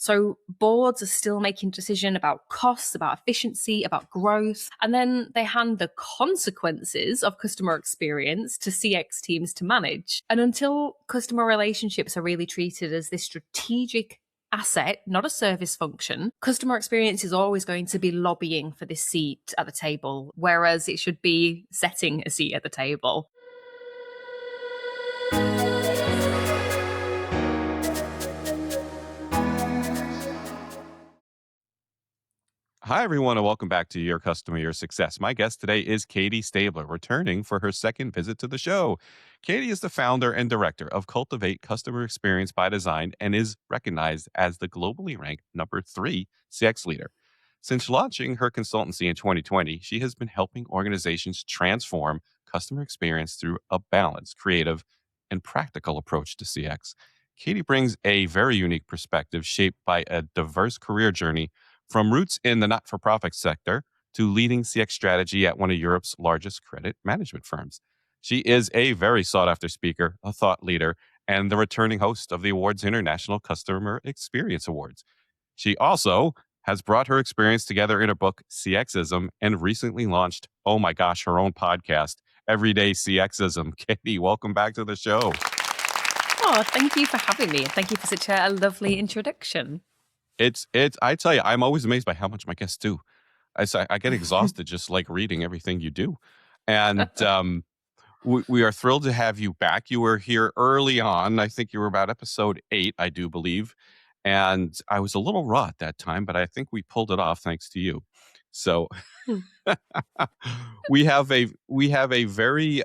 So boards are still making decisions about costs, about efficiency, about growth, and then they hand the consequences of customer experience to CX teams to manage. And until customer relationships are really treated as this strategic asset, not a service function, customer experience is always going to be lobbying for this seat at the table, whereas it should be setting a seat at the table. Hi, everyone, and welcome back to Your Customer, Your Success. My guest today is Katie Stabler, returning for her second visit to the show. Katie is the founder and director of Cultivate Customer Experience by Design and is recognized as the globally ranked #3 CX leader. Since launching her consultancy in 2020, she has been helping organizations transform customer experience through a balanced, creative, and practical approach to CX. Katie brings a very unique perspective shaped by a diverse career journey from roots in the not-for-profit sector to leading CX strategy at one of Europe's largest credit management firms. She is a very sought-after speaker, a thought leader, and the returning host of the award's International Customer Experience Awards. She also has brought her experience together in her book, CXism, and recently launched, oh my gosh, her own podcast, Everyday CXism. Katie, welcome back to the show. Oh, thank you for having me. Thank you for such a lovely introduction. I tell you, I'm always amazed by how much my guests do. I get exhausted just like reading everything you do. And we are thrilled to have you back. You were here early on. I think you were about episode 8, I do believe. And I was a little raw at that time, but I think we pulled it off thanks to you. So we have a very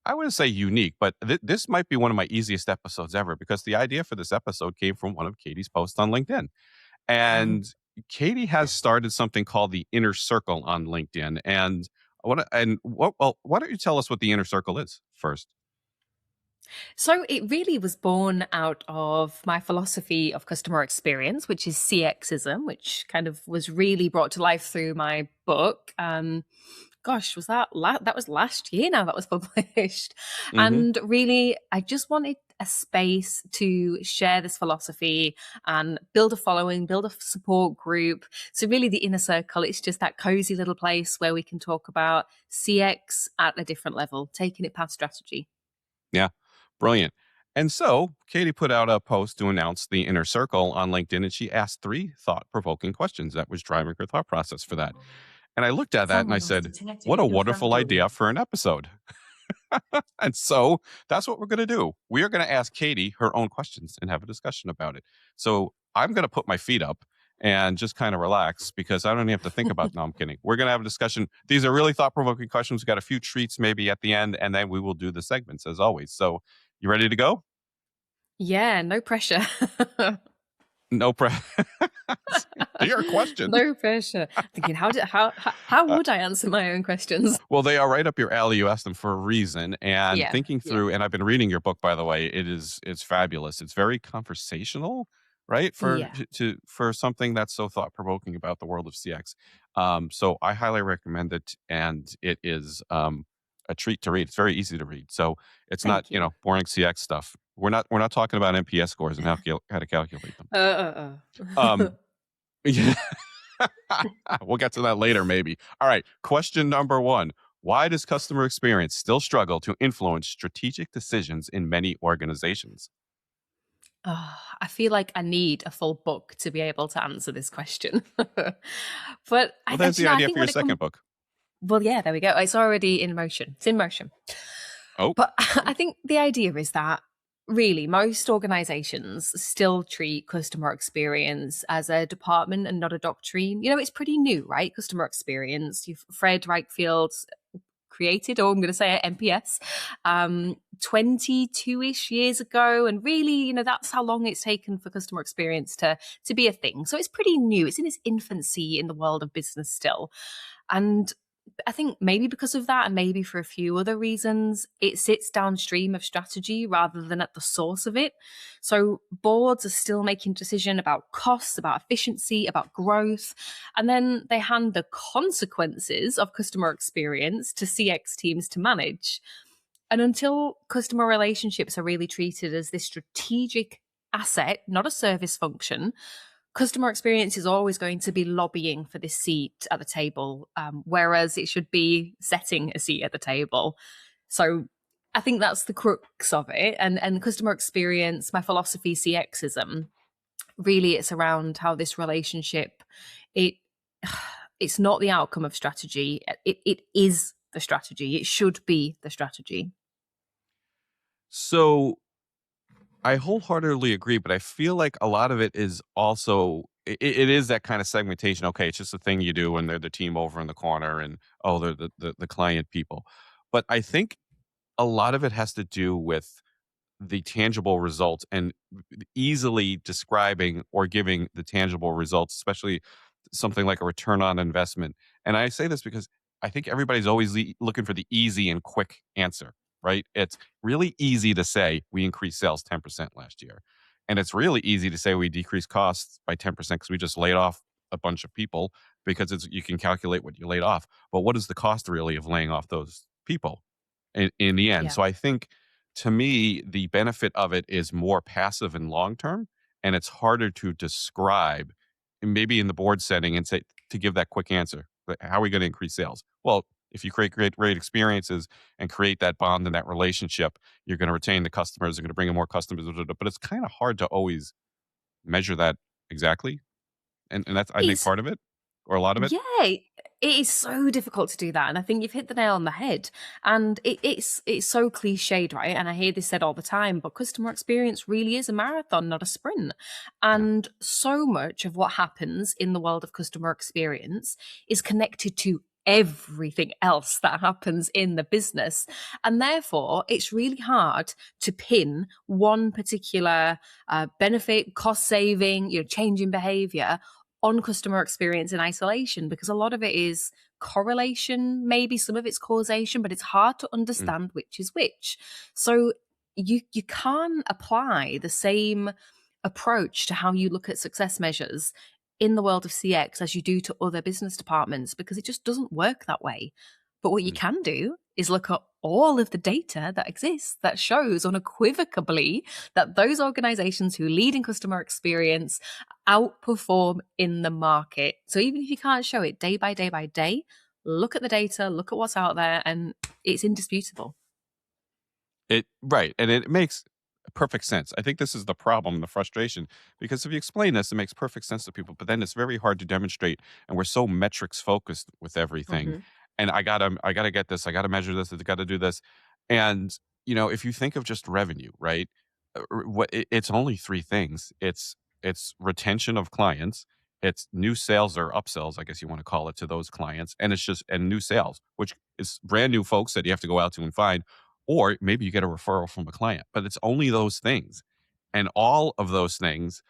I wouldn't say unique, but this might be one of my easiest episodes ever because the idea for this episode came from one of Katie's posts on LinkedIn. And Katie has started something called the Inner Circle on LinkedIn. And why don't you tell us what the Inner Circle is first? So it really was born out of my philosophy of customer experience, which is CXism, which kind of was really brought to life through my book. Was that that was last year now that was published. Mm-hmm. And really, I just wanted a space to share this philosophy and build a following, build a support group. So really the Inner Circle, it's just that cozy little place where we can talk about CX at a different level, taking it past strategy. Yeah, brilliant. And so Katie put out a post to announce the Inner Circle on LinkedIn, and she asked 3 thought-provoking questions that was driving her thought process for that. And I looked at that and I said, what a wonderful idea for an episode. And so that's what we're going to do. We are going to ask Katie her own questions and have a discussion about it. So I'm going to put my feet up and just kind of relax because I don't even have to think about, no, I'm kidding. We're going to have a discussion. These are really thought-provoking questions. We've got a few treats maybe at the end, and then we will do the segments as always. So you ready to go? Yeah, no pressure. No pressure. Your question. No pressure. Thinking, how would I answer my own questions? Well, they are right up your alley. You asked them for a reason, and thinking through. And I've been reading your book, by the way. It's fabulous. It's very conversational, right? For something that's so thought provoking about the world of CX. So I highly recommend it, and it is a treat to read. It's very easy to read. So it's not boring CX stuff. We're not talking about NPS scores and how to calculate them. Yeah. We'll get to that later, maybe. All right. Question number 1. Why does customer experience still struggle to influence strategic decisions in many organizations? I feel like I need a full book to be able to answer this question. But that's the idea for your second book. Well, yeah, there we go. It's already in motion. It's in motion. Oh. But I think the idea is that really most organizations still treat customer experience as a department and not a doctrine. It's pretty new, right? Customer experience. Fred Reichfeld's created, or I'm going to say NPS, 22-ish years ago. And really, that's how long it's taken for customer experience to be a thing. So it's pretty new. It's in its infancy in the world of business still. And I think maybe because of that, and maybe for a few other reasons, it sits downstream of strategy rather than at the source of it. So boards are still making decisions about costs, about efficiency, about growth, and then they hand the consequences of customer experience to CX teams to manage. And until customer relationships are really treated as this strategic asset, not a service function, customer experience is always going to be lobbying for this seat at the table, whereas it should be setting a seat at the table. So I think that's the crux of it. And customer experience, my philosophy, CXism, really it's around how this relationship, it it's not the outcome of strategy. It is the strategy. It should be the strategy. So I wholeheartedly agree, but I feel like a lot of it is also it is that kind of segmentation. Okay, it's just a thing you do when they're the team over in the corner, and oh, they're the client people. But I think a lot of it has to do with the tangible results and easily describing or giving the tangible results, especially something like a return on investment. And I say this because I think everybody's always looking for the easy and quick answer, right? It's really easy to say we increased sales 10% last year. And it's really easy to say we decreased costs by 10% because we just laid off a bunch of people because you can calculate what you laid off. But what is the cost really of laying off those people in the end? Yeah. So I think to me, the benefit of it is more passive and long term, and it's harder to describe, maybe in the board setting, and say to give that quick answer. Like, how are we going to increase sales? Well, if you create great experiences and create that bond and that relationship, you're going to retain the customers. You're going to bring in more customers. But it's kind of hard to always measure that exactly, and that's I think It's part of it, or a lot of it. Yeah, it is so difficult to do that, and I think you've hit the nail on the head. And it's so cliched, right? And I hear this said all the time, but customer experience really is a marathon, not a sprint. Yeah. And so much of what happens in the world of customer experience is connected to everything else that happens in the business. And therefore, it's really hard to pin one particular benefit, cost saving, change in behavior on customer experience in isolation, because a lot of it is correlation, maybe some of it's causation, but it's hard to Mm. understand which is which. So you can't apply the same approach to how you look at success measures in the world of CX as you do to other business departments, because it just doesn't work that way. But what you Mm. can do is look at all of the data that exists that shows unequivocally that those organizations who lead in customer experience outperform in the market. So even if you can't show it day by day by day, look at the data, look at what's out there, and it's indisputable. Right, and it makes perfect sense. I think this is the problem, the frustration, because if you explain this, it makes perfect sense to people, but then it's very hard to demonstrate, and we're so metrics focused with everything. Mhm. And I gotta get this, I gotta measure this, I gotta do this. And if you think of just revenue, right? It's only three things. It's retention of clients, it's new sales or upsells, I guess you want to call it, to those clients, and it's just and new sales, which is brand new folks that you have to go out to and find, or maybe you get a referral from a client, but it's only those things. And all of those things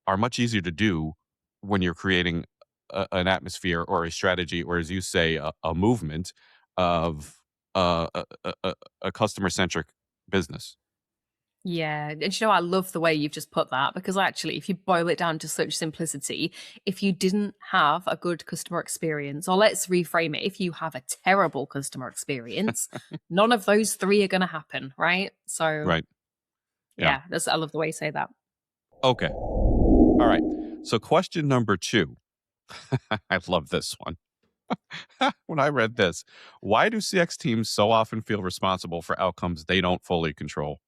are much easier to do when you're creating an atmosphere or a strategy, or as you say, a movement of a customer centric business. Yeah, and I love the way you've just put that, because actually, if you boil it down to such simplicity, if you didn't have a good customer experience, or let's reframe it, if you have a terrible customer experience, none of those three are going to happen, right? So, Right. Yeah. yeah, I love the way you say that. Okay. All right. So, question number two. I love this one. When I read this, why do CX teams so often feel responsible for outcomes they don't fully control?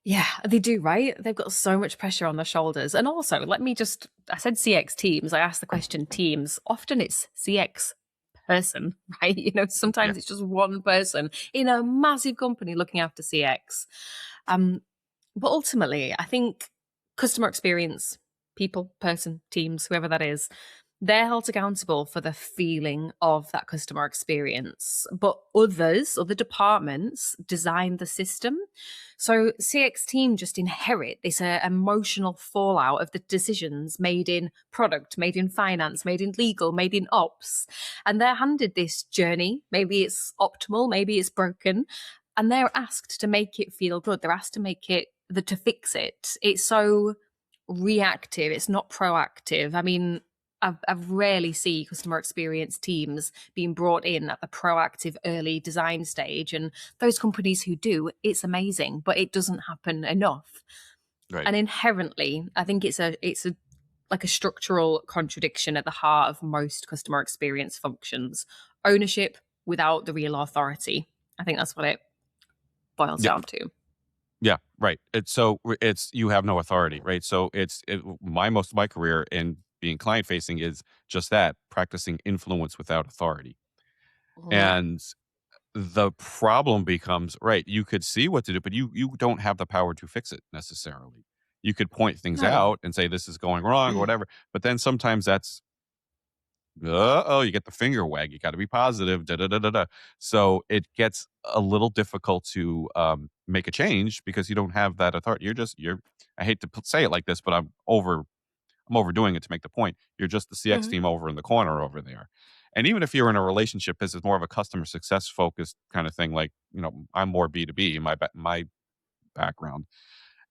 Yeah, they do, right? They've got so much pressure on their shoulders. And also, I said CX teams, I asked the question teams. Often it's CX person, right? Yeah. Sometimes it's just one person in a massive company looking after CX. Um, but ultimately, I think customer experience, people, person, teams, whoever that is, they're held accountable for the feeling of that customer experience. But other departments design the system. So CX team just inherit this emotional fallout of the decisions made in product, made in finance, made in legal, made in ops. And they're handed this journey. Maybe it's optimal, maybe it's broken. And they're asked to make it feel good. They're asked to to fix it. It's so reactive. It's not proactive. I mean, I rarely see customer experience teams being brought in at the proactive early design stage. And those companies who do, it's amazing, but it doesn't happen enough. Right. And inherently, I think it's a like a structural contradiction at the heart of most customer experience functions. Ownership without the real authority. I think that's what it boils Yeah. down to. Yeah, right. It's you have no authority, right? So my most of my career in being client facing is just that, practicing influence without authority. Mhm. And the problem becomes, right, you could see what to do, but you don't have the power to fix it necessarily. You could point things No. out and say this is going wrong or whatever, but then sometimes that's oh, you get the finger wag. You got to be positive. Da, da, da, da, da. So it gets a little difficult to make a change because you don't have that authority. You're. I hate to say it like this, but I'm overdoing it to make the point. You're just the CX Mhm. team over in the corner over there. And even if you're in a relationship, this is more of a customer success focused kind of thing. Like I'm more B2B in my background.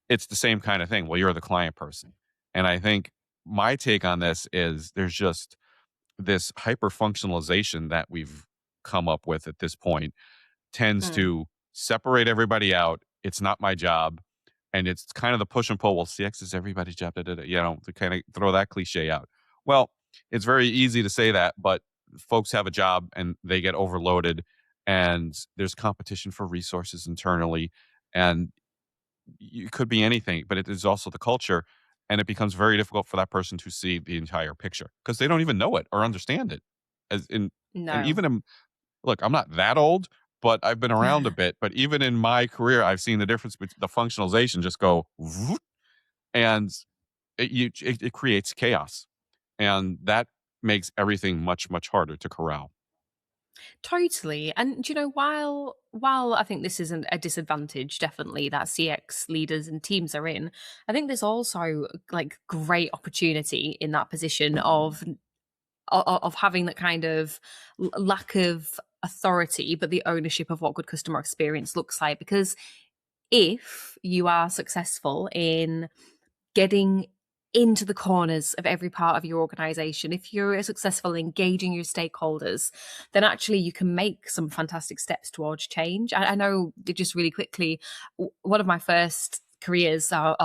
It's the same kind of thing. Well, you're the client person, and I think my take on this is there's just this hyper functionalization that we've come up with at this point tends Mm. to separate everybody out. It's not my job. And it's kind of the push and pull. Well, CX is everybody's job, da, da, da, to kind of throw that cliche out. Well, it's very easy to say that, but folks have a job and they get overloaded, and there's competition for resources internally. And it could be anything, but it is also the culture. And it becomes very difficult for that person to see the entire picture because they don't even know it or understand it. As in, and No. even in, look, I'm not that old, but I've been around a bit. But even in my career, I've seen the difference between the functionalization just go, vroom, and it creates chaos, and that makes everything much much harder to corral. Totally. And while I think this isn't a disadvantage, definitely that CX leaders and teams are in, I think there's also like great opportunity in that position of having that kind of lack of authority, but the ownership of what good customer experience looks like. Because if you are successful in getting into the corners of every part of your organization, if you're successful in engaging your stakeholders, then actually you can make some fantastic steps towards change. I know just really quickly, one of my first careers or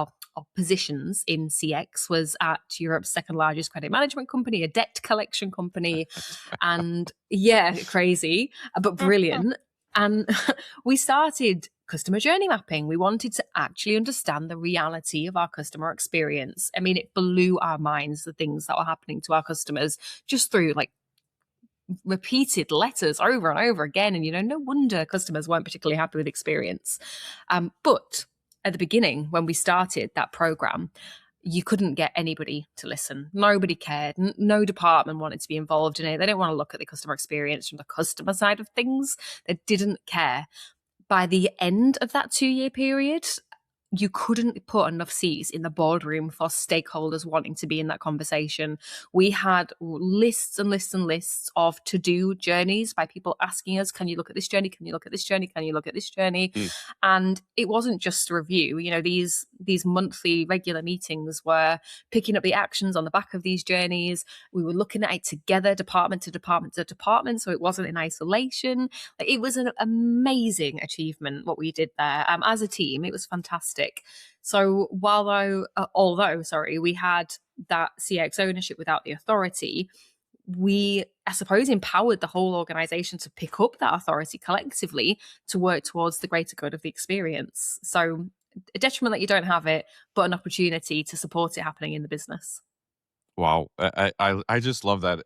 positions in CX was at Europe's second largest credit management company, a debt collection company. And yeah, crazy, but brilliant. And we started customer journey mapping. We wanted to actually understand the reality of our customer experience. I mean, it blew our minds, the things that were happening to our customers just through like repeated letters over and over again. And, no wonder customers weren't particularly happy with the experience. But at the beginning, when we started that program, you couldn't get anybody to listen. Nobody cared. No department wanted to be involved in it. They didn't want to look at the customer experience from the customer side of things. They didn't care. By the end of that 2-year period, you couldn't put enough seats in the boardroom for stakeholders wanting to be in that conversation. We had lists and lists and lists of to-do journeys by people asking us, can you look at this journey? Can you look at this journey? Can you look at this journey? Mm. And it wasn't just a review. These monthly regular meetings were picking up the actions on the back of these journeys. We were looking at it together, department to department to department, so it wasn't in isolation. Like, it was an amazing achievement what we did there. As a team, it was fantastic. So although sorry, we had that CX ownership without the authority, we, I suppose, empowered the whole organization to pick up that authority collectively to work towards the greater good of the experience. So a detriment that you don't have it, but an opportunity to support it happening in the business. Wow, I just love that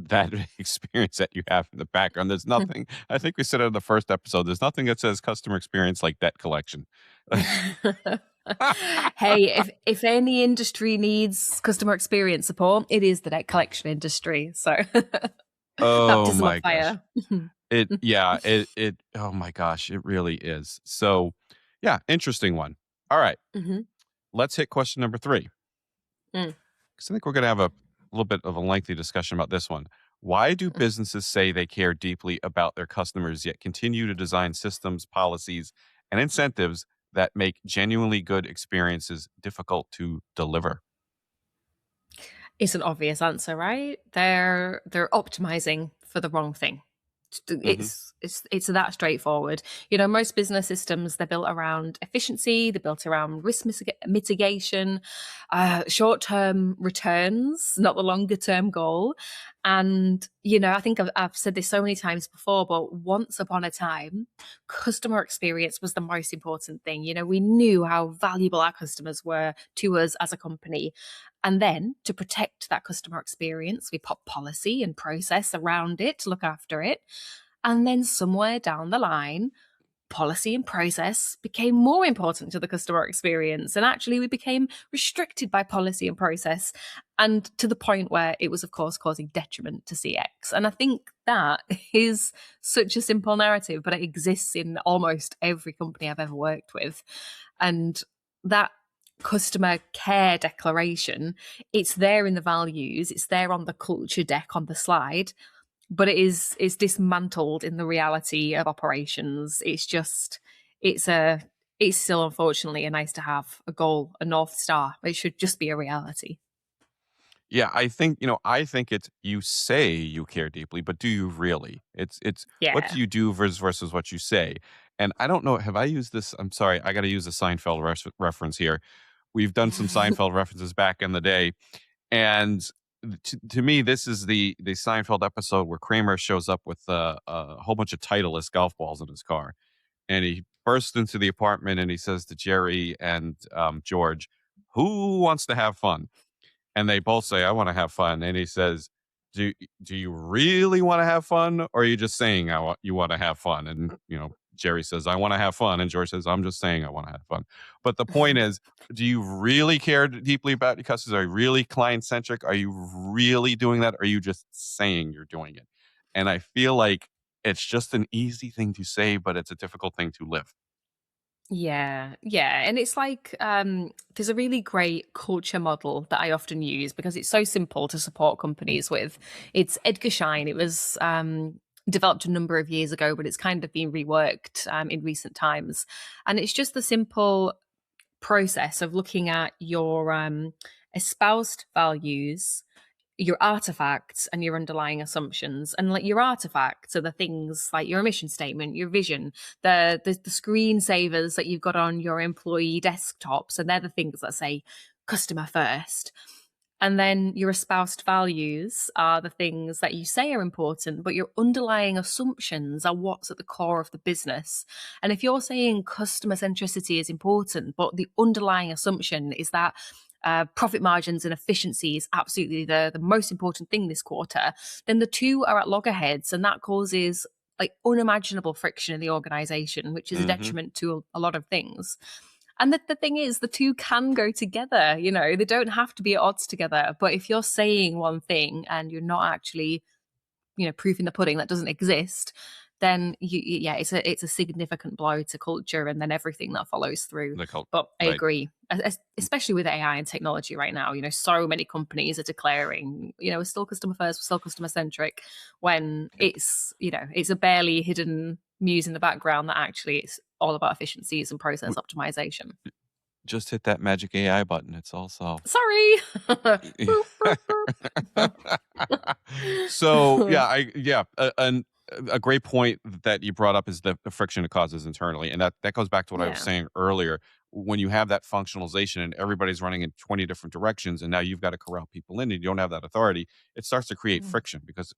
that experience that you have in the background. There's nothing. I think we said it in the first episode. There's nothing that says customer experience like debt collection. Hey, if any industry needs customer experience support, it is the debt collection industry. So Oh baptism of my gosh. fire. Oh my gosh, it really is. So, yeah, interesting one. All right, Mhm. let's hit question number 3. Mm. Because I think we're going to have a little bit of a lengthy discussion about this one. Why do Mm. businesses say they care deeply about their customers, yet continue to design systems, policies, and incentives that make genuinely good experiences difficult to deliver? It's an obvious answer, right? They're optimizing for the wrong thing. Hmm. It's that straightforward. Most business systems, they're built around efficiency, they're built around risk mitigation, short-term returns, not the longer-term goal. And I think I've said this so many times before, but once upon a time, customer experience was the most important thing. We knew how valuable our customers were to us as a company. And then to protect that customer experience, we put policy and process around it to look after it. And then somewhere down the line, policy and process became more important to the customer experience. And actually, we became restricted by policy and process, and to the point where it was, of course, causing detriment to CX. And I think that is such a simple narrative, but it exists in almost every company I've ever worked with. And that customer care declaration, it's there in the values, it's there on the culture deck on the slide, but it's dismantled in the reality of operations. It's still unfortunately a nice to have, a goal, a North Star. It should just be a reality. Yeah, I think it's you say you care deeply, but do you really? It's what Yeah. do you do versus what you say. And I don't know, have I used this? I'm sorry, I got to use a Seinfeld reference here. We've done some Seinfeld references back in the day, and to me, this is the Seinfeld episode where Kramer shows up with a whole bunch of Titleist golf balls in his car, and he bursts into the apartment and he says to Jerry and George, "Who wants to have fun?" And they both say, "I want to have fun." And he says, "Do do you really want to have fun, or are you just saying you want to have fun?" And Jerry says, "I want to have fun," and George says, "I'm just saying I want to have fun." But the point is, do you really care deeply about your customers? Are you really client centric? Are you really doing that? Or are you just saying you're doing it? And I feel like it's just an easy thing to say, but it's a difficult thing to live. Yeah, yeah. And it's like there's a really great culture model that I often use because it's so simple to support companies with. It's Edgar Schein. It was developed a number of years ago, but it's kind of been reworked in recent times. And it's just the simple process of looking at your espoused values, your artifacts, and your underlying assumptions. And like your artifacts are the things like your mission statement, your vision, the screensavers that you've got on your employee desktops, and they're the things that say customer first. And then your espoused values are the things that you say are important, but your underlying assumptions are what's at the core of the business. And if you're saying customer centricity is important, but the underlying assumption is that profit margins and efficiency is absolutely the most important thing this quarter, then the two are at loggerheads, and that causes like unimaginable friction in the organization, which is a Hmm. detriment to a lot of things. And the thing is, the two can go together. They don't have to be at odds together. But if you're saying one thing and you're not actually, proof in the pudding that doesn't exist, then yeah, it's a significant blow to culture and then everything that follows through. The cult, But I right? agree, especially with AI and technology right now. So many companies are declaring, we're still customer first, we're still customer centric, when it's a barely hidden muse in the background that actually it's all about efficiencies and process optimization. Just hit that magic AI button. It's all solved. Sorry. Boop, boop, So boop. yeah, a great point that you brought up is the friction it causes internally, and that goes back to what I was Yeah. saying earlier. When you have that functionalization and everybody's running in 20 different directions, and now you've got to corral people in, and you don't have that authority, it starts to create Mm. friction because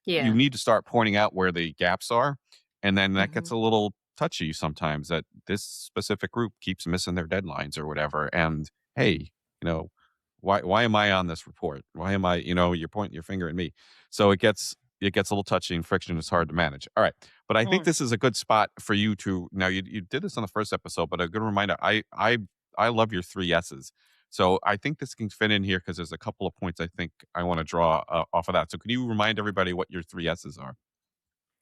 you Yeah. need to start pointing out where the gaps are, and then that gets Mhm. a little touchy sometimes, that this specific group keeps missing their deadlines or whatever. And hey, you know why am I on this report? Why am I, you're pointing your finger at me? So it gets a little touchy, and friction is hard to manage. All right, but I think Mm. this is a good spot for you to now. You did this on the first episode, but a good reminder. I love your three S's. So I think this can fit in here because there's a couple of points I think I want to draw off of that. So can you remind everybody what your three S's are?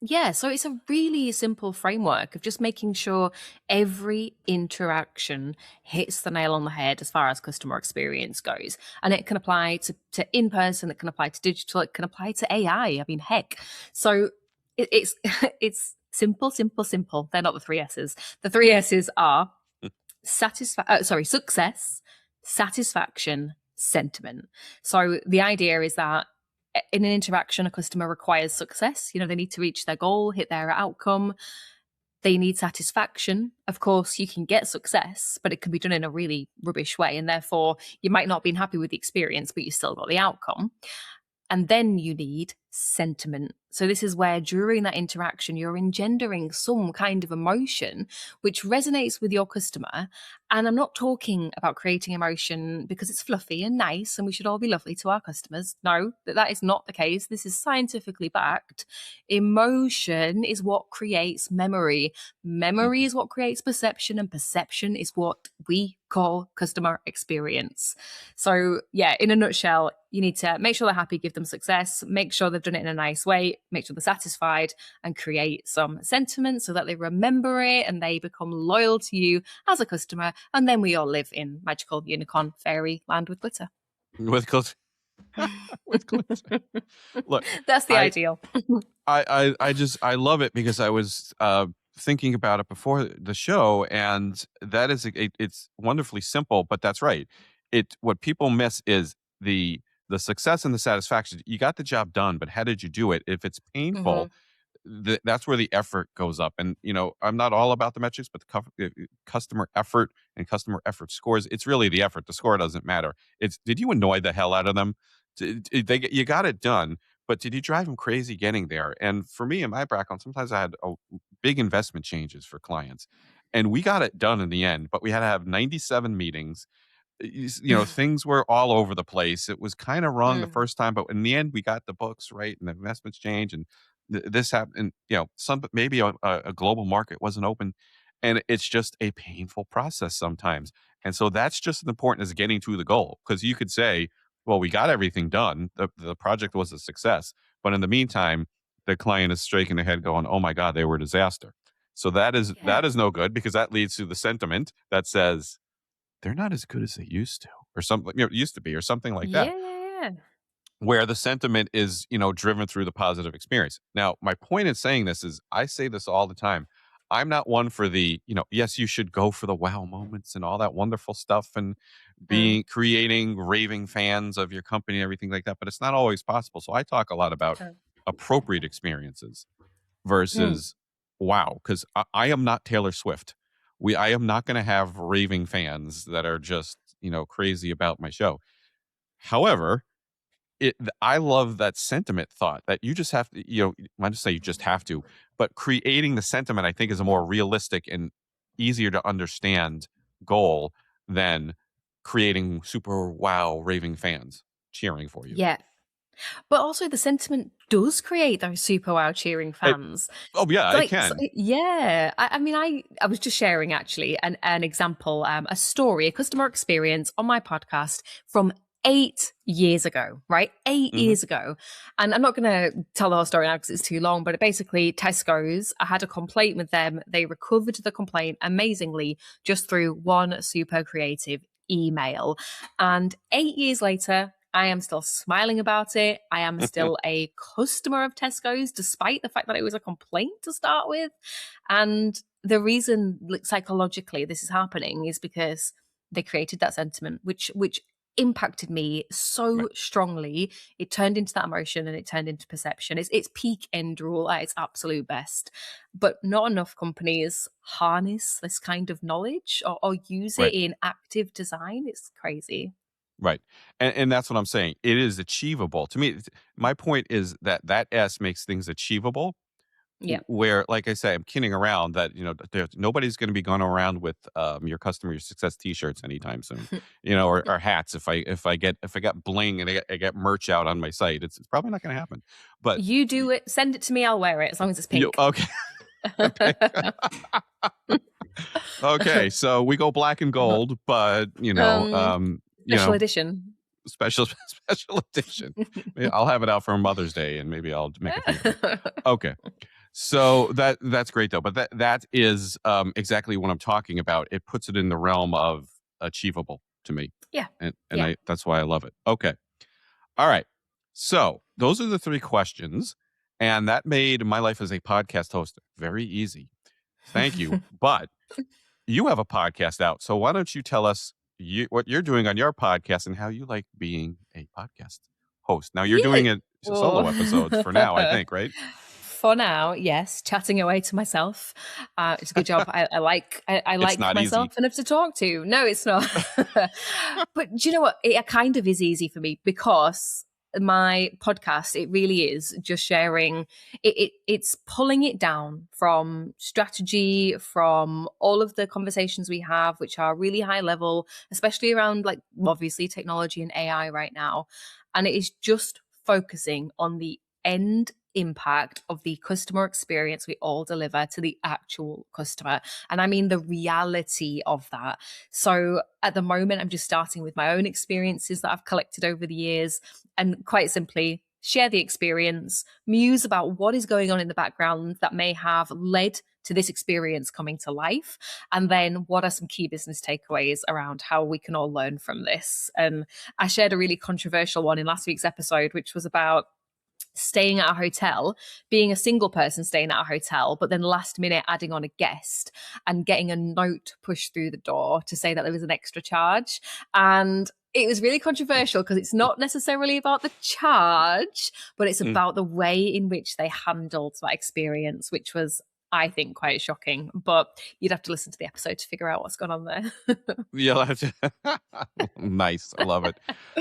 Yeah, so it's a really simple framework of just making sure every interaction hits the nail on the head as far as customer experience goes. And it can apply to in person, it can apply to digital, it can apply to AI. I mean, heck. So it's it's simple, simple, simple. They're not the three S's. The three S's are success, satisfaction, sentiment. So the idea is that in an interaction, a customer requires success. They need to reach their goal, hit their outcome. They need satisfaction. Of course, you can get success, but it can be done in a really rubbish way. And therefore, you might not have been happy with the experience, but you still got the outcome. And then you need sentiment. So, this is where during that interaction, you're engendering some kind of emotion which resonates with your customer. And I'm not talking about creating emotion because it's fluffy and nice and we should all be lovely to our customers. No, that is not the case. This is scientifically backed. Emotion is what creates memory. Memory Mhm. is what creates perception, and perception is what we call customer experience. So, yeah, in a nutshell, you need to make sure they're happy, give them success, make sure they've done it in a nice way, make sure they're satisfied, and create some sentiment so that they remember it and they become loyal to you as a customer. And then we all live in magical unicorn fairy land with glitter. With glitter. With glitter. Look, That's the I ideal. I love it because I was thinking about it before the show, and that is it's wonderfully simple, but that's right. What people miss is the success and the satisfaction. You got the job done, but how did you do it? If it's Mhm. painful, that's where the effort goes up. And I'm not all about the metrics, but customer effort and customer effort scores. It's really the effort. The score doesn't matter. It's, did you annoy the hell out of them? You got it done, but did you drive them crazy getting there? And for me, in my background, sometimes I had big investment changes for clients, and we got it done in the end. But we had to have 97 meetings. Things were all over the place. It was kind of wrong the Mm. first time, but in the end, we got the books right, and the investments changed, and this happened. And some maybe a global market wasn't open, and it's just a painful process sometimes. And so that's just as important as getting to the goal, because you could say, "Well, we got everything done. The project was a success," but in the meantime, the client is shaking their head, going, "Oh my God, they were a disaster." So that Yeah. is no good, because that leads to the sentiment that says they're not as good as they used to, or something, used to be, or something like that, Yeah, yeah, yeah. where the sentiment is, driven through the positive experience. Now, my point in saying this is, I say this all the time. I'm not one for the, yes, you should go for the wow moments and all that wonderful stuff, and Mm. creating raving fans of your company and everything like that, but it's not always possible. So I talk a lot about Uh, appropriate experiences mm. versus wow, because I am not Taylor Swift. I am not going to have raving fans that are just crazy about my show. However, I love that sentiment thought that you just have to, I just say you just have to, but creating the sentiment, I think, is a more realistic and easier to understand goal than creating super wow raving fans cheering for you. Yeah. But also the sentiment does create those super wow cheering It, fans. oh yeah, I Like, so, can. yeah. I mean, I was just sharing actually an example, a story, a customer experience on my podcast from 8 years ago, right? Eight Hmm. years ago. And I'm not going to tell the whole story now because it's too long, but basically, Tesco's, I had a complaint with them. They recovered the complaint amazingly just through one super creative email. And 8 years later, I am still smiling about it. I am still a customer of Tesco's, despite the fact that it was a complaint to start with. And the reason, like, psychologically this is happening is because they created that sentiment, which impacted me so Right, strongly. It turned into that emotion and it turned into perception. It's peak end rule at its absolute best. But not enough companies harness this kind of knowledge or use it right. in active design. It's crazy. Right. And that's what I'm saying. It is achievable. To me, my point is that that S makes things achievable, Yeah. where, like I say, I'm kidding around that, nobody's going to be going around with your customer success t-shirts anytime soon, or hats. If I get bling and I get merch out on my site, it's probably not going to happen. But You y- do it. Send it to me. I'll wear it as long as it's you pink. okay. Pick- okay, so we go black and gold, but um, special edition. special special edition. Maybe I'll have it out for Mother's Day, and maybe I'll make a few of them. Okay. So that's great though, but that is exactly what I'm talking about. It puts it in the realm of achievable to me, Yeah. and Yeah. I that's why I love it. Okay, all right. So those are the three questions, and that made my life as a podcast host very easy. Thank you. But you have a podcast out, so why don't you tell us what you're doing on your podcast and how you like being a podcast host. Now you're Yeah. doing it solo episodes for now, I Oh. think, right? For now, yes, chatting away to myself. It's a good job. I It's like not easy. myself enough to talk to. No, it's not. But do you know what? It kind of is easy for me because my podcast, it really is just sharing. It's pulling it down from strategy, from all of the conversations we have, which are really high level, especially around like obviously technology and AI right now, and it is just focusing on the end impact of the customer experience we all deliver to the actual customer. And I mean the reality of that. So at the moment, I'm just starting with my own experiences that I've collected over the years and quite simply share the experience, muse about what is going on in the background that may have led to this experience coming to life. And then what are some key business takeaways around how we can all learn from this? And I shared a really controversial one in last week's episode, which was about staying at a hotel, being a single person staying at a hotel, but then last minute adding on a guest and getting a note pushed through the door to say that there was an extra charge. And it was really controversial because it's not necessarily about the charge, but it's Mm. about the way in which they handled that experience, which was, I think, quite shocking. But you'd have to listen to the episode to figure out what's gone on there. Yeah, nice. I love it.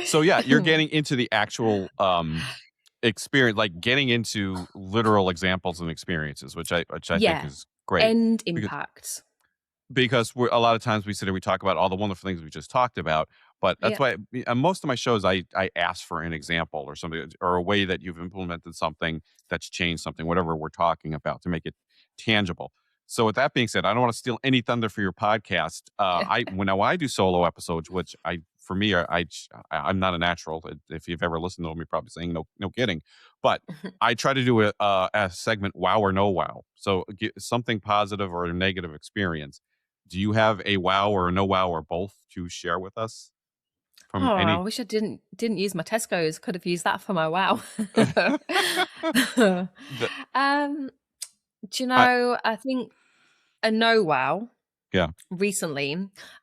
So yeah, you're getting into the actual experience, like getting into literal examples and experiences, which I think Yeah. is great End because impact. we're a lot of times we sit here, we talk about all the wonderful things we just talked about, but that's Yeah. why most of my shows I ask for an example or something or a way that you've implemented something that's changed something, whatever we're talking about, to make it tangible. So with that being said, I don't want to steal any thunder for your podcast. When I do solo episodes, which I for me I'm not a natural. If you've ever listened to them, you're probably saying no kidding, but I try to do a segment, wow or no wow. So something positive or a negative experience. Do you have a wow or a no wow or both to share with us from Oh, I any? wish I didn't use my Tesco's. Could have used that for my wow. the, um, do you I, know? I think a no wow. yeah. Recently,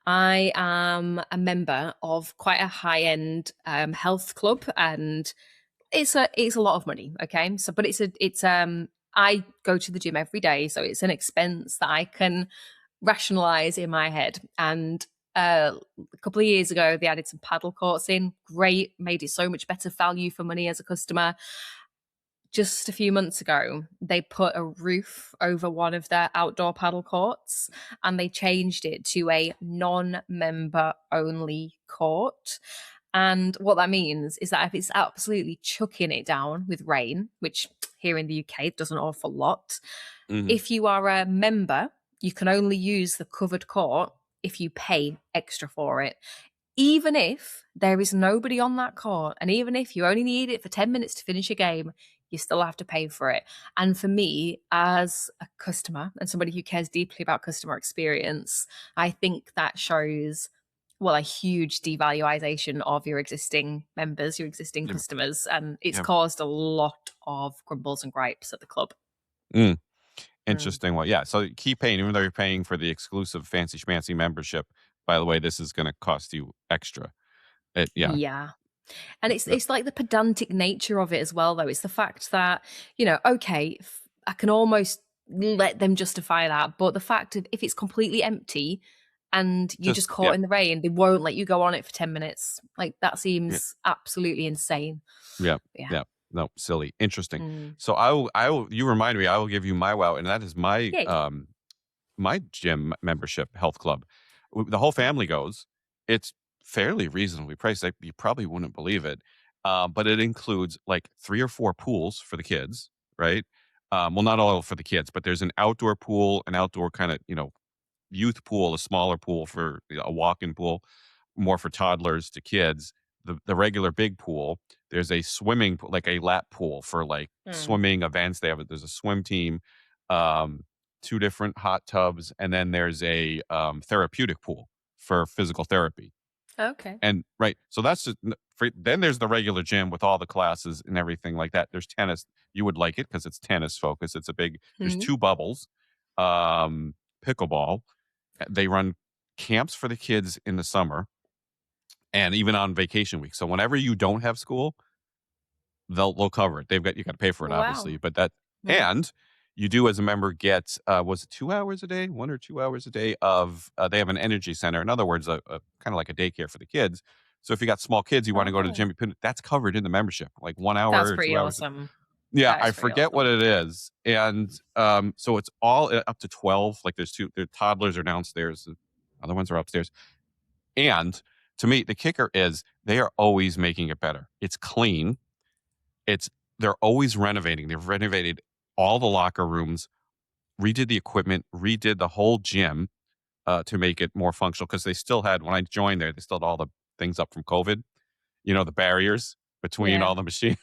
I am a member of quite a high end health club, and it's a lot of money. Okay, so but it's I go to the gym every day, so it's an expense that I can rationalize in my head. And a couple of years ago, they added some paddle courts in. Great, made it so much better value for money as a customer. Just a few months ago, they put a roof over one of their outdoor paddle courts and they changed it to a non member only court. And what that means is that if it's absolutely chucking it down with rain, which here in the UK does an awful lot, Mhm. if you are a member, you can only use the covered court if you pay extra for it. Even if there is nobody on that court, and even if you only need it for 10 minutes to finish a game, you still have to pay for it. And for me, as a customer and somebody who cares deeply about customer experience, I think that shows, well, a huge devaluation of your existing members, your existing Yeah. customers. And it's Yeah. caused a lot of grumbles and gripes at the club. Mm. Mm. Interesting one. Yeah. So keep paying, even though you're paying for the exclusive fancy schmancy membership. By the way, this is going to cost you extra. Yeah. Yeah. And it's The- it's like the pedantic nature of it as well, though. It's the fact that, okay, I can almost let them justify that, but the fact of if it's completely empty and you're just just caught yeah. in the rain, they won't let you go on it for 10 minutes. Like that Yeah. seems absolutely insane. Yeah. Yeah. Yeah. No, silly. Interesting. Mm. So you remind me, I will give you my wow, and that is Yay. my gym membership health club. The whole family goes. It's fairly reasonably priced. You probably wouldn't believe it. But it includes like 3 or 4 pools for the kids, right? Well, not all for the kids, but there's an outdoor pool, an outdoor kind of, youth pool, a smaller pool for a walk-in pool, more for toddlers to kids. The regular big pool, there's a swimming pool, like a lap pool for like Mm. swimming events. There's a swim team, um, 2 different hot tubs, and then there's a therapeutic pool for physical therapy. Okay. And right, so that's just then there's the regular gym with all the classes and everything like that. There's tennis. You would like it because it's tennis focused. There's Mhm. 2 bubbles, pickleball. They run camps for the kids in the summer. and even on vacation week. So whenever you don't have school, they'll cover it. You got to pay for it, Wow. obviously, but that Mm. and you do as a member get was it 2 hours a day, 1 or 2 hours a day of they have an energy center. In other words, a kind of like a daycare for the kids. So if you got small kids, you want to go to the Oh, gym, that's covered in the membership, like 1 hour that's or pretty 2 hours. awesome. Yeah, That I is pretty forget what awesome. it is, and so it's all up to 12. Like there's two, their toddlers are downstairs, the other ones are upstairs, and to me, the kicker is they are always making it better. It's clean. It's they're always renovating. They've renovated all the locker rooms, redid the equipment, redid the whole gym to make it more functional. Because they still had when I joined there, they still had all the things up from COVID. You know, the barriers between Yeah. all the machines,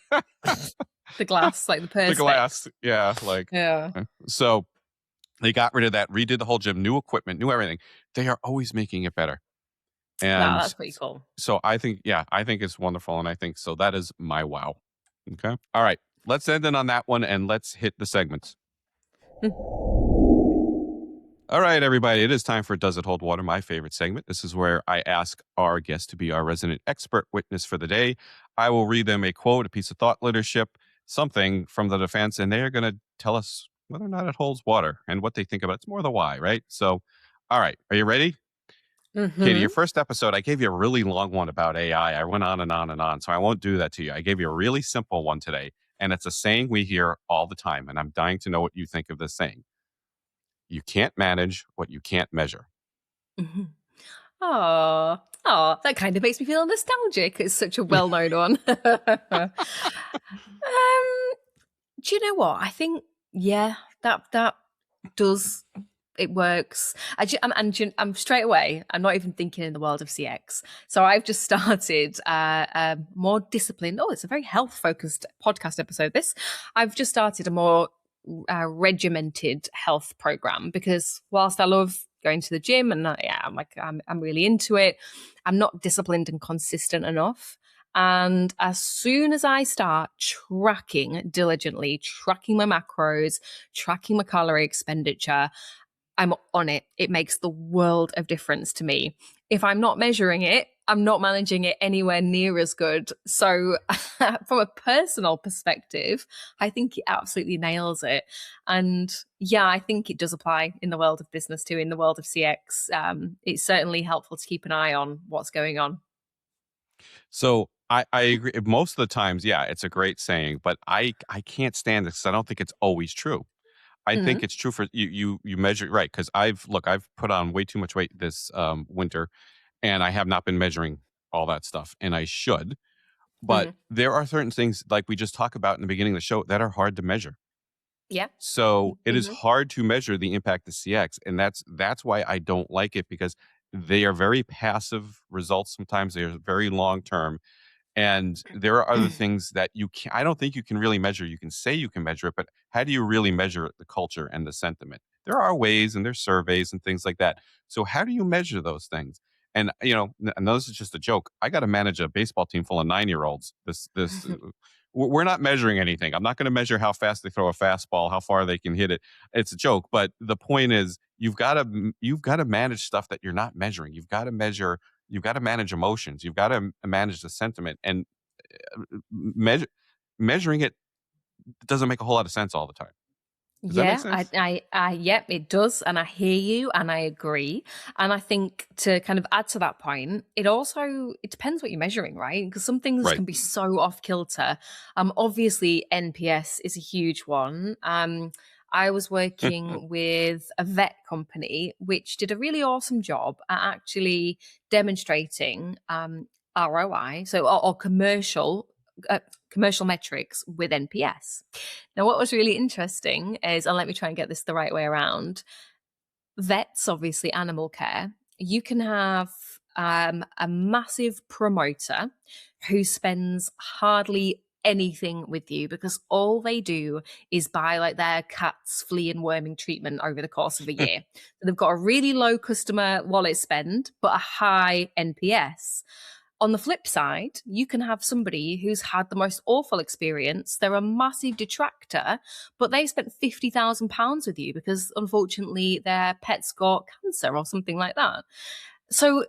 The glass, like the the perspex. glass. Yeah, like Yeah. so they got rid of that, redid the whole gym, new equipment, new everything. They are always making it better, Wow, and that's pretty cool. so I think, yeah, I think it's wonderful, and I think so. That is my wow. Okay, all right. Let's end it on that one, and let's hit the segments. All right, everybody, it is time for Does It Hold Water, my favorite segment. This is where I ask our guest to be our resident expert witness for the day. I will read them a quote, a piece of thought leadership, something from the defense, and they are going to tell us whether or not it holds water and what they think about it. It's more the why, right? So, all right, are you ready? Katie, your Mm-hmm. first episode, I gave you a really long one about AI. I went on and on and on, so I won't do that to you. I gave you a really simple one today, and it's a saying we hear all the time, and I'm dying to know what you think of this saying. You can't manage what you can't measure. Mm-hmm. Oh, that kind of makes me feel nostalgic. It's such a well-known one. Do you know what? I think, yeah, that does it works. I'm straight away. I'm not even thinking in the world of CX. So I've just started a more disciplined. Oh, it's a very health focused podcast episode. This I've just started a more regimented health program because whilst I love going to the gym and yeah, I'm really into it, I'm not disciplined and consistent enough. And as soon as I start diligently tracking my macros, tracking my calorie expenditure, I'm on it. It makes the world of difference to me. If I'm not measuring it, I'm not managing it anywhere near as good. So, from a personal perspective, I think it absolutely nails it. And yeah, I think it does apply in the world of business too, in the world of CX. It's certainly helpful to keep an eye on what's going on. So I agree. Most of the times, yeah, it's a great saying, but I can't stand this 'cause I don't think it's always true. I think Mm, it's true for you measure right because I've put on way too much weight this winter, and I have not been measuring all that stuff, and I should. But mm, there are certain things like we just talked about in the beginning of the show that are hard to measure. yeah. So it is Mm-hmm. hard to measure the impact of CX, and that's why I don't like it because they are very passive results. Sometimes they are very long term, and there are other things that I don't think you can really measure. You can say you can measure it, but how do you really measure the culture and the sentiment? There are ways and there's surveys and things like that. So how do you measure those things? And I know this is just a joke. I got to manage a baseball team full of 9-year-olds. We're not measuring anything. I'm not going to measure how fast they throw a fastball, how far they can hit it. It's a joke, but the point is you've got to manage stuff that you're not measuring. You've got to manage emotions. You've got to manage the sentiment, and measure, measuring it doesn't make a whole lot of sense all the time. Does that make Yeah, sense? yep, it does, and I hear you, and I agree, and I think to kind of add to that point, it depends what you're measuring, right? Because some things Right. can be so off kilter. Obviously NPS is a huge one. I was working with a vet company which did a really awesome job at actually demonstrating ROI, so or uh, commercial metrics with NPS. Now, what was really interesting is, and let me try and get this the right way around, vets, obviously animal care, you can have a massive promoter who spends hardly anything with you because all they do is buy like their cat's flea and worming treatment over the course of a year. So they've got a really low customer wallet spend, but a high NPS. On the flip side, you can have somebody who's had the most awful experience. They're a massive detractor, but they spent £50,000 with you because unfortunately their pet's got cancer or something like that. So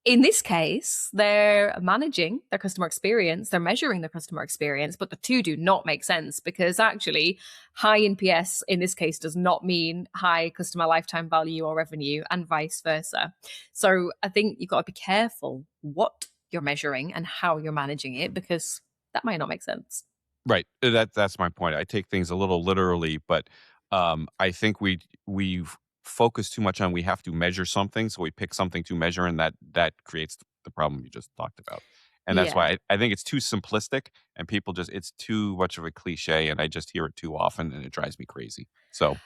In this case, they're managing their customer experience, they're measuring their customer experience, but the two do not make sense because actually high NPS in this case does not mean high customer lifetime value or revenue and vice versa. So I think you've got to be careful what you're measuring and how you're managing it because that might not make sense. Right. That's my point. I take things a little literally, but I think we've focused too much on we have to measure something, so we pick something to measure, and that creates the problem you just talked about. And that's Yeah. why I think it's too simplistic, and people just it's too much of a cliche, and I just hear it too often, and it drives me crazy. So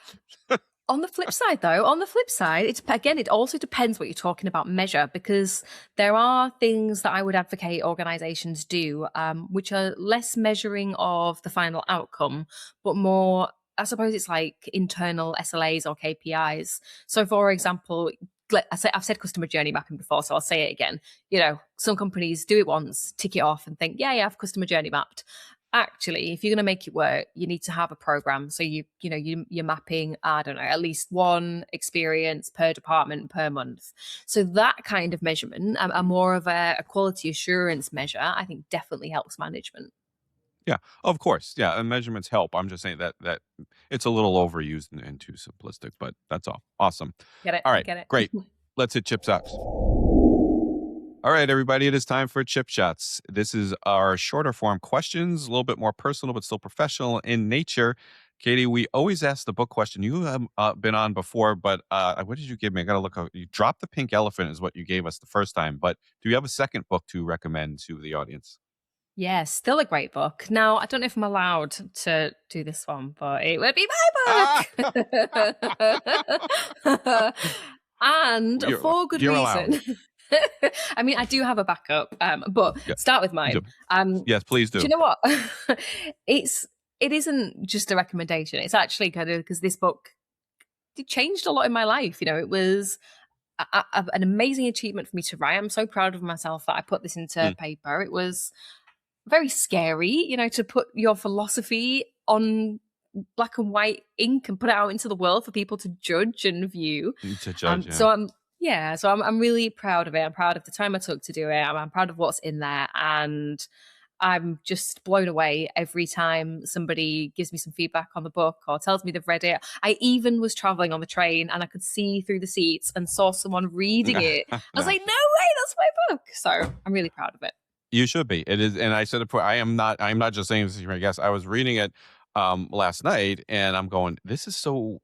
On the flip side, though, on the flip side, it's again, it also depends what you're talking about measure because there are things that I would advocate organizations do, which are less measuring of the final outcome, but more, I suppose it's like internal SLAs or KPIs. So, for example, I've said customer journey mapping before, so I'll say it again. You know, some companies do it once, tick it off, and think, yeah, I've customer journey mapped. Actually, if you're going to make it work, you need to have a program. So you're mapping, I don't know, at least one experience per department per month. So that kind of measurement, a more of a quality assurance measure, I think definitely helps management. yeah, of course, yeah, and measurements help. I'm just saying that it's a little overused and too simplistic, but that's all. Awesome. Get it? All I right, get it. great. Let's hit chip shots. All right, everybody, it is time for chip shots. This is our shorter form questions, a little bit more personal, but still professional in nature. Katie, we always ask the book question. You have been on before, but what did you give me? I got to look up. You dropped the pink elephant is what you gave us the first time, but do you have a second book to recommend to the audience? Yeah, still a great book. Now, I don't know if I'm allowed to do this one, but it would be Ah! my book. And for good You're allowed. reason. I mean, I do have a backup, but Yeah. start with mine. Yes, please Do you do. know what? It isn't just a recommendation. It's actually kind of because this book it changed a lot in my life. You know, it was an amazing achievement for me to write. I'm so proud of myself that I put this into Mm, paper. It was very scary, you know, to put your philosophy on black and white ink and put it out into the world for people to judge and view. to judge, yeah. So I'm really proud of it. I'm proud of the time I took to do it. I'm proud of what's in there, and I'm just blown away every time somebody gives me some feedback on the book or tells me they've read it. I even was traveling on the train and I could see through the seats and saw someone reading it. I was Nice. like, no way, that's my book. So I'm really proud of it. You should be. It is, and I said it before. I'm not just saying this is my guess. I was reading it last night, and I'm going. This is so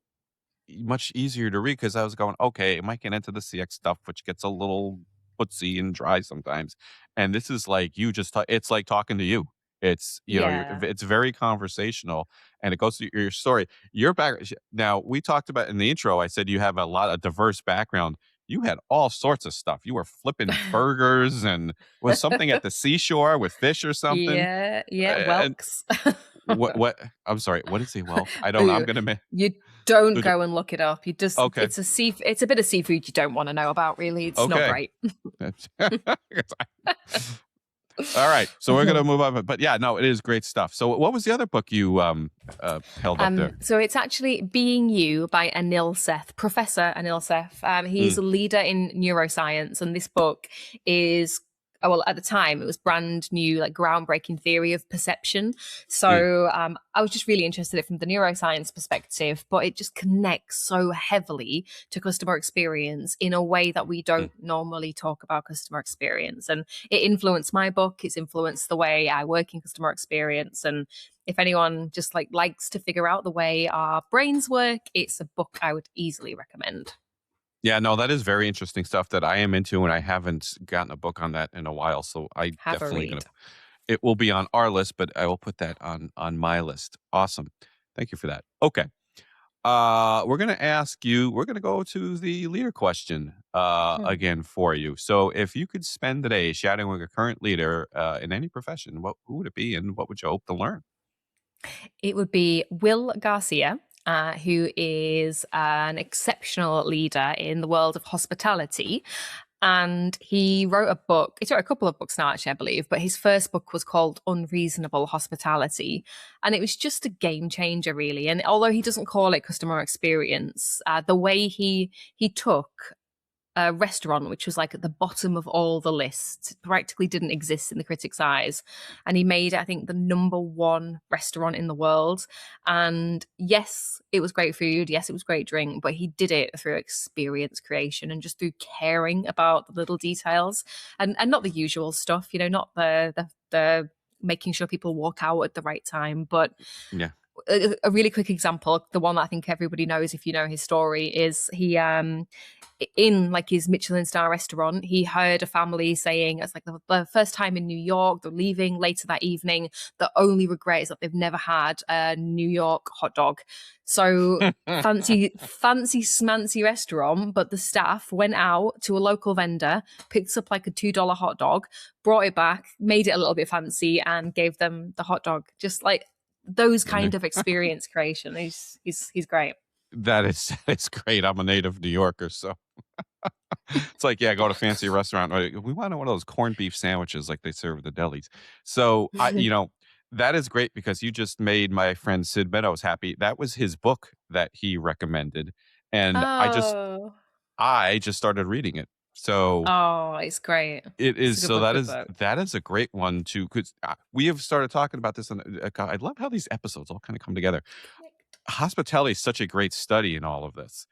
much easier to read because I was going, okay, it might get into the CX stuff, which gets a little footsy and dry sometimes. And this is like you just, it's like talking to you. It's, Yeah. it's very conversational and it goes to your story. Your back. Now, we talked about in the intro, I said you have a lot of diverse background. You had all sorts of stuff. You were flipping burgers and was something at the seashore with fish or something. Yeah, yeah, And whelks. I'm sorry, what is a whelk? I'm Ooh, going to, you don't go and look it up. You just okay. it's a bit of seafood you don't want to know about, really. It's not Okay. great. All right. So we're gonna move on. But yeah, no, it is great stuff. So what was the other book you held up there? So it's actually Being You by Anil Seth, Professor Anil Seth. He's Mm, a leader in neuroscience, and this book is well, at the time it was brand new, like groundbreaking theory of perception. mm. So I was just really interested in it from the neuroscience perspective, but it just connects so heavily to customer experience in a way that we Mm. don't normally talk about customer experience. And it influenced my book. It's influenced the way I work in customer experience. And if anyone just like likes to figure out the way our brains work, it's a book I would easily recommend. Yeah, no, that is very interesting stuff that I am into, and I haven't gotten a book on that in a while. So I Have a definitely gonna. read. It will be on our list, but I will put that on my list. Awesome. Thank you for that. Okay. We're gonna ask you. We're gonna go to the leader question Hmm. again for you. So, if you could spend the day chatting with a current leader in any profession, who would it be, and what would you hope to learn? It would be Will Garcia, who is an exceptional leader in the world of hospitality. And he wrote a book. He's wrote a couple of books now, actually, I believe, but his first book was called Unreasonable Hospitality. And it was just a game changer, really. And although he doesn't call it customer experience, the way he took a restaurant which was like at the bottom of all the lists, practically didn't exist in the critics' eyes. And he made, I think, the number one restaurant in the world. And yes, it was great food. Yes, it was great drink, but he did it through experience creation and just through caring about the little details and not the usual stuff, not the making sure people walk out at the right time, but Yeah. a really quick example, the one that I think everybody knows if you know his story, is he in like his Michelin star restaurant, he heard a family saying it's like the first time in New York, they're leaving later that evening. The only regret is that they've never had a New York hot dog. So fancy smancy restaurant, but the staff went out to a local vendor, picked up like a $2 hot dog, brought it back, made it a little bit fancy, and gave them the hot dog. Just like those kind of experience creation. He's great. That is great. I'm a native New Yorker, so it's like, yeah, go to a fancy restaurant. We want one of those corned beef sandwiches like they serve at the delis. So that is great because you just made my friend Sid Meadows happy. That was his book that he recommended, and Oh, I just started reading it. So oh, it's great. it It's is. a good So book. Good book. that is a great one too. Because we have started talking about this, and I love how these episodes all kind of come together. Hospitality is such a great study in all of this.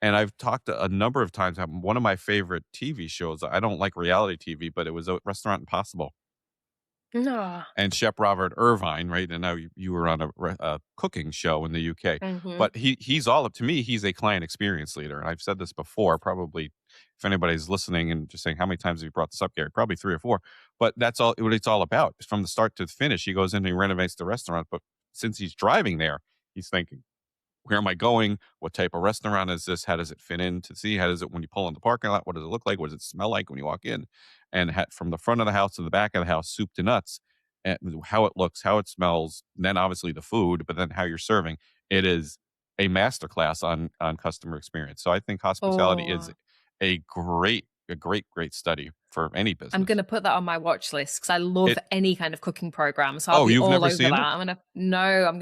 And I've talked a number of times. One of my favorite TV shows. I don't like reality TV, but it was a Restaurant Impossible No. and Chef Robert Irvine, right? And now you were on a cooking show in the UK, Mm-hmm. but he's all up to me. He's a client experience leader, and I've said this before. Probably, if anybody's listening and just saying how many times have you brought this up, Gary? Probably 3 or 4. But that's all what it's all about. From the start to the finish, he goes in and he renovates the restaurant. But since he's driving there, he's thinking, where am I going? What type of restaurant is this? How does it fit in to see? How does it when you pull in the parking lot? What does it look like? What does it smell like when you walk in? And from the front of the house to the back of the house, soup to nuts, and how it looks, how it smells, and then obviously the food, but then how you're serving. It is a masterclass on customer experience. So I think hospitality is Oh, a great study for any I'm business. gonna put that on my watch list because I love It any kind of cooking program. So I'll Oh, be you've all never over that. seen it? I'm gonna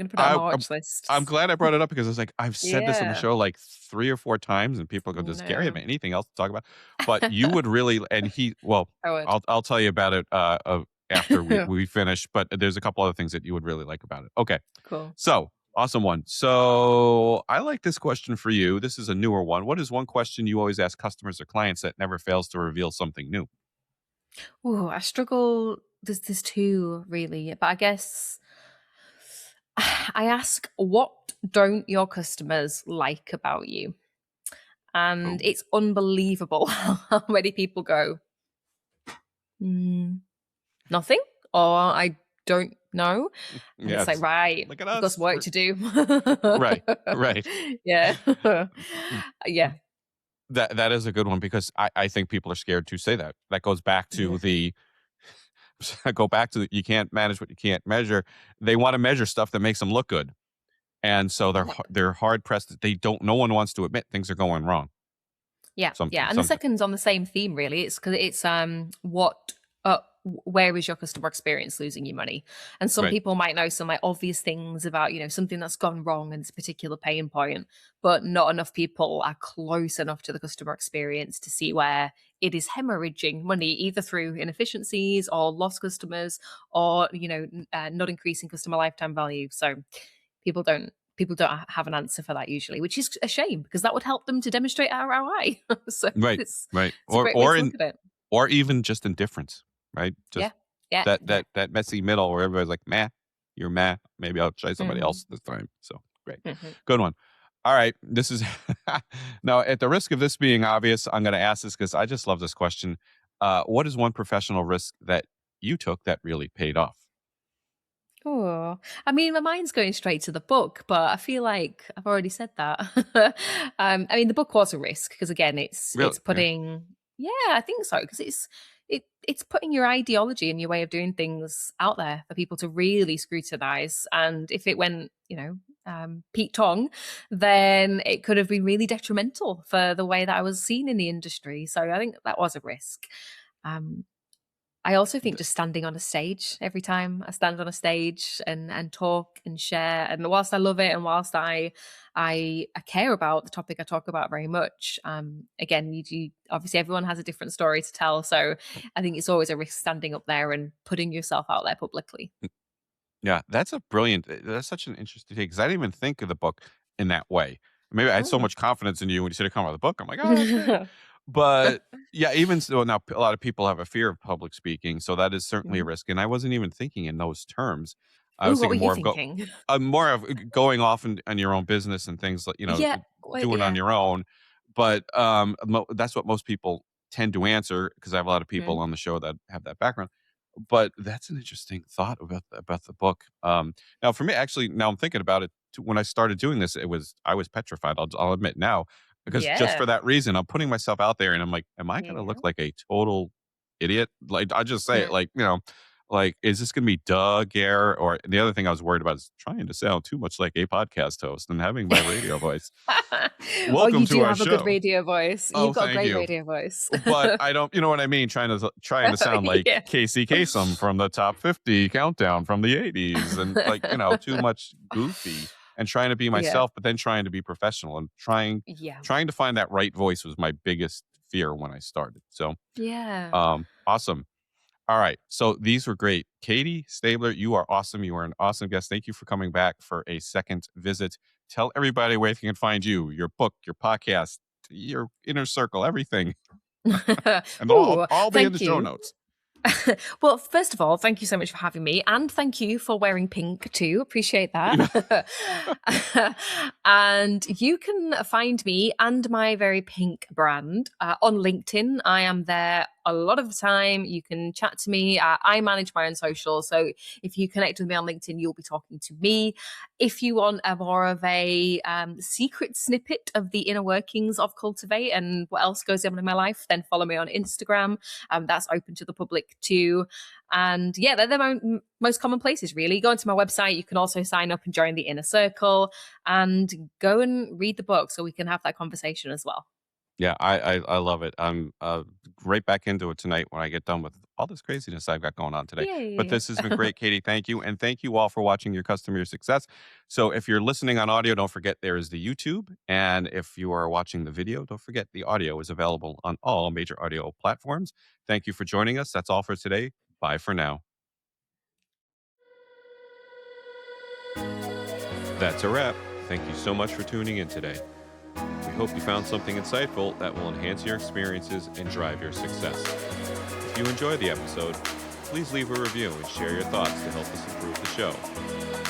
put it on I, my I'm watch list. I'm glad I brought it up because it's like I've said this on the Yeah. show like 3 or 4 times, and people go, "Does Gary have No. anything else to talk about?" But you would really, and well, I would. I'll tell you about it after we finish. But there's a couple other things that you would really like about it. Okay, Cool. so awesome one. So I like this question for you. This is a newer one. What is one question you always ask customers or clients that never fails to reveal something new? Oh, I struggle. There's two really, but I guess I ask, what don't your customers like about you? And Oh, it's unbelievable how many people go, "Mm, nothing," or "I don't know." And yeah, it's like, it's right, look at we've got some us. work to do. Right, right. Yeah. Yeah. That is a good one because I think people are scared to say that. That goes back to Yeah. the you can't manage what you can't measure. They want to measure stuff that makes them look good, and so Yep. they're hard pressed. They don't. No one wants to admit things are going wrong. Yeah, yeah, and the Sometimes. second's on the same theme, really. It's because it's what where is your customer experience losing you money? And some Right, people might know some like obvious things about something that's gone wrong and it's a particular pain point, but not enough people are close enough to the customer experience to see where it is hemorrhaging money either through inefficiencies or lost customers or not increasing customer lifetime value. So people don't have an answer for that usually, which is a shame because that would help them to demonstrate ROI. So right, it's right. it's a great way to look at it. Or even just indifference. Right, just Yeah. Yeah. Yeah. that messy middle where everybody's like, "Meh, you're meh. Maybe I'll try somebody Hmm. else this time." So great, Hmm. good one. All right, this is now at the risk of this being obvious, I'm going to ask this because I just love this question. What is one professional risk that you took that really paid off? Oh, I mean, my mind's going straight to the book, but I feel like I've already said that. I mean, the book was a risk because again, it's Really? it's Yeah. putting. Yeah, I think so because it's putting your ideology and your way of doing things out there for people to really scrutinize. And if it went, Pete Tong, then it could have been really detrimental for the way that I was seen in the industry. So I think that was a risk. Um, I also think just standing on a stage every time I stand on a stage and talk and share, and whilst I love it and whilst I care about the topic I talk about very much, again, you obviously everyone has a different story to tell, so I think it's always a risk standing up there and putting yourself out there publicly. Yeah, that's a brilliant that's such an interesting take, 'cause I didn't even think of the book in that way. Maybe I had so Oh. much confidence in you when you said to come out with the book. I'm like, "Oh, that's great." But, yeah, even so now a lot of people have a fear of public speaking, so that is certainly a Mhm. risk, and I wasn't even thinking in those terms. I Ooh, was what were thinking you more of thinking? more of going off on your own business and things like, Yeah, wait, doing on yeah. your own, but, that's what most people tend to answer because I have a lot of people Mhm. on the show that have that background. But that's an interesting thought about the book. Now for me, actually, now I'm thinking about it. When I started doing this, I was petrified. I'll admit now, because just Yeah. for that reason, I'm putting myself out there, and I'm like, am I going to Yeah. look like a total idiot? Like I just say it, Hmm. like like is this going to be Doug Gare? Or the other thing I was worried about is trying to sound too much like a podcast host and having my radio voice. Oh, Welcome you to do our have a good show. radio voice. You've Oh, got a thank great you. radio voice. But I don't, you know what I mean? Trying to sound like Yeah. Casey Kasem from the Top 50 Countdown from the '80s, and like, too much goofy, and trying to be Yeah. myself, but then trying to be professional, and Yeah. trying to find that right voice was my biggest fear when I started. So, Yeah. awesome. All right. So these were great. Katie Stabler, you are awesome. You are an awesome guest. Thank you for coming back for a second visit. Tell everybody where they can find you, your book, your podcast, your inner circle, everything. And Ooh, I'll be in the thank show you. notes. Well, first of all, thank you so much for having me. And thank you for wearing pink too. Appreciate that. Yeah. And you can find me and my very pink brand on LinkedIn. I am there a lot of the time. You can chat to me. I manage my own social. So if you connect with me on LinkedIn, you'll be talking to me. If you want a more of a secret snippet of the inner workings of Cultivate and what else goes on in my life, then follow me on Instagram. That's open to the public too. And yeah, they're the most common places, really. Go onto my website. You can also sign up and join the inner circle and go and read the book so we can have that conversation as well. Yeah, I love it. I'm right back into it tonight when I get done with all this craziness I've got going on today. But Yay. this has been great, Katie. Thank you. And thank you all for watching Your Customer Success. So if you're listening on audio, don't forget there is the YouTube. And if you are watching the video, don't forget the audio is available on all major audio platforms. Thank you for joining us. That's all for today. Bye for now. That's a wrap. Thank you so much for tuning in today. We hope you found something insightful that will enhance your experiences and drive your success. If you enjoyed the episode, please leave a review and share your thoughts to help us improve the show.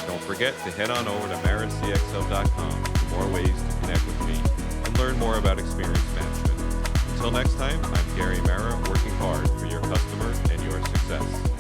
Don't forget to head on over to marracxl.com for more ways to connect with me and learn more about experience management. Until next time, I'm Gary Marra, working hard for your customer and your success.